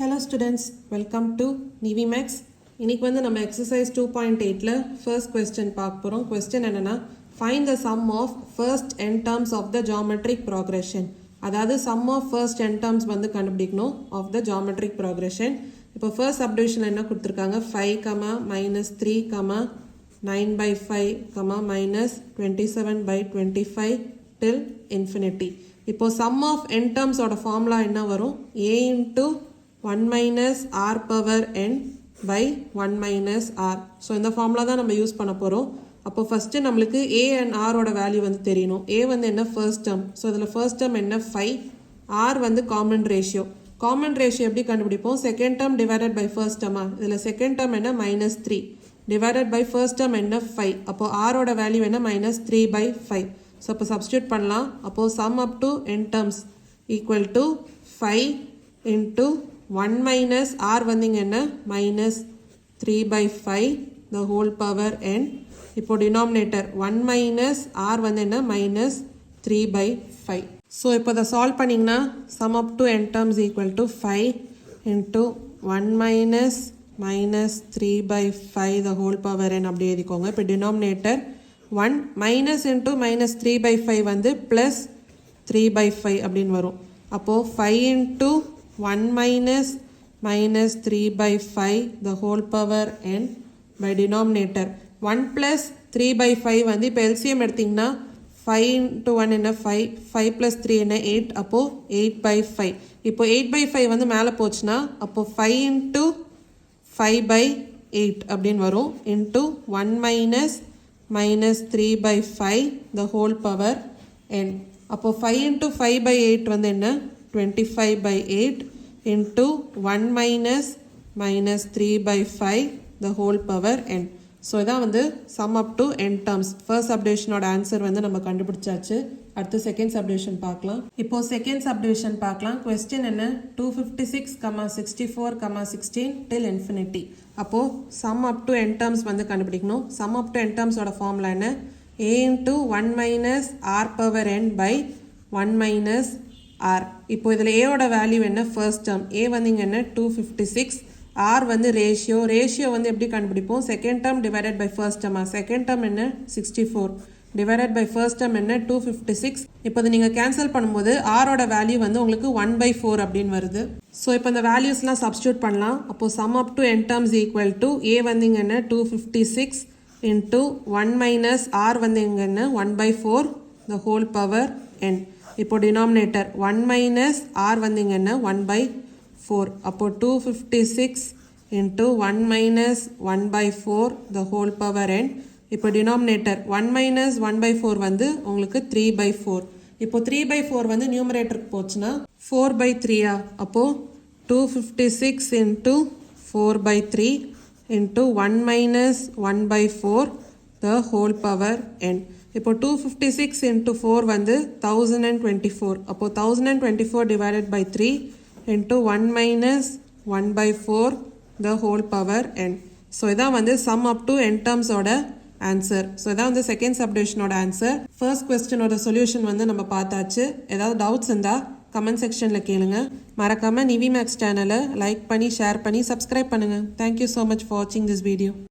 Hello students, welcome to NiveMaths. இன்னைக்கு வந்து நம்ம exercise 2.8ல first question பார்க்க போறோம். Question என்னன்னா find the sum of first n terms of the geometric progression. அதாவது sum of first n terms வந்து கண்டுபிடிக்கணும் of the geometric progression. இப்போ first subdivision என்ன கொடுத்திருக்காங்க 5, -3, 9/5, -27/25 till infinity. இப்போ sum of n terms ஓட formula என்ன வரும்? a into 1 minus r power n by 1 minus r. So இந்த ஃபார்முலா தான் நம்ம யூஸ் பண்ண போகிறோம். அப்போ ஃபஸ்ட்டு நம்மளுக்கு a and r ஓட வேல்யூ வந்து தெரியணும். a வந்து என்ன ஃபர்ஸ்ட் டேர்ம், ஸோ இதில் ஃபர்ஸ்ட் டேர்ம் என்ன 5, r வந்து காமன் ரேஷியோ. காமன் ரேஷியோ எப்படி கண்டுபிடிப்போம்? Second term divided by first டேர்மா, இதில் செகண்ட் டேர்ம் என்ன -3 டிவைடட் பை ஃபர்ஸ்ட் டேர்ம் என்ன 5. அப்போ r ஓட வேல்யூ என்ன -3/5. ஸோ அப்போ சப்ஸ்டியூட் பண்ணலாம். அப்போது some up to n terms equal to 5 into 1 minus r வந்து இங்க என்ன -3/5 the whole power n. இப்போ denominator 1 minus r வந்து என்ன -3/5. so இப்போ இதை சால்வ் பண்ணிங்கன்னா sum up to n terms equal to 5 into 1 minus -3/5 the whole power n அப்படி எழுதிக்கோங்க. இப்போ denominator 1 minus into -3/5 வந்து plus 3/5 அப்படின்னு வரும். அப்போ 5 into 1 minus -3/5 the whole power n by denominator 1 plus 3/5 வந்து இப்போ LCM எடுத்தீங்கன்னா 5 into 1 என்ன 5, 5 plus 3 என்ன 8, அப்போ 8/5. இப்போ 8/5 வந்து மேலே போச்சுன்னா அப்போ 5 into 5/8 அப்படின்னு வரும் into 1 minus -3/5 the whole power n. அப்போ 5 into 5/8 வந்து என்ன 25/8 into 1 minus -3/5 the whole power n. So இதான் வந்து sum up to n terms. First சப்டிவிஷனோட ஆன்சர் வந்து நம்ம கண்டுபிடிச்சாச்சு. அடுத்து செகண்ட் சப்டிவிஷன் பார்க்கலாம். இப்போ செகண்ட் சப்டிவிஷன் பார்க்கலாம். கொஸ்டின் என்ன 256, 64, 16 till infinity. அப்போது sum up to n terms வந்து கண்டுபிடிக்கணும். sum up to n terms ஓட ஃபார்முலா என்ன a into 1 minus r power n by 1 minus r. இப்போ இதில் a ஓட வேல்யூ என்ன ஃபர்ஸ்ட் டேர்ம், a வந்து இங்கே என்ன 256, r வந்து ரேஷியோ. ரேஷியோ வந்து எப்படி கண்டுபிடிப்போம்? Second term divided by first டேர்மா, செகண்ட் டேர்ம் என்ன 64 டிவைடட் பை ஃபர்ஸ்ட் டேர்ம் என்ன 256. இப்போ இதை நீங்கள் கேன்சல் பண்ணும்போது r ஓட வேல்யூ வந்து உங்களுக்கு 1/4 அப்படின்னு வருது. ஸோ இப்போ இந்த வேல்யூஸ்லாம் சப்ஸ்டியூட் பண்ணலாம். அப்போது sum up to n terms equal to a வந்து இங்கே என்ன 256 into 1 minus r வந்து இங்கே என்ன 1/4 the whole power n. இப்போ denominator 1 minus r வந்து இங்கே என்ன 1/4. அப்போ 256 into 1 minus 1/4 the whole power n. இப்போ denominator 1 minus 1/4 வந்து உங்களுக்கு 3/4. இப்போ 3/4 வந்து நியூமரேட்டருக்கு போச்சுன்னா 4/3. அப்போ 256 into 4/3 into 1 minus 1/4 the whole power n. இப்போ 256 into 4 வந்து 1024. அப்போ 1024 divided by 3 into 1 minus 1/4 the whole power n. So இதான் வந்து sum up to n terms ஓட ஆன்சர். ஸோ இதான் வந்து செகண்ட் சப்டிவிஷனோட ஆன்சர். ஃபர்ஸ்ட் கொஸ்டினோட சொல்யூஷன் வந்து நம்ம பார்த்தாச்சு. ஏதாவது டவுட்ஸ் இருந்தால் கமெண்ட் செக்ஷனில் கேளுங்க. மறக்காமல் NiveMaths சேனலை லைக் பண்ணி ஷேர் பண்ணி சப்ஸ்கிரைப் பண்ணுங்கள். தேங்க்யூ ஸோ மச் ஃபார் வாட்சிங் திஸ் வீடியோ.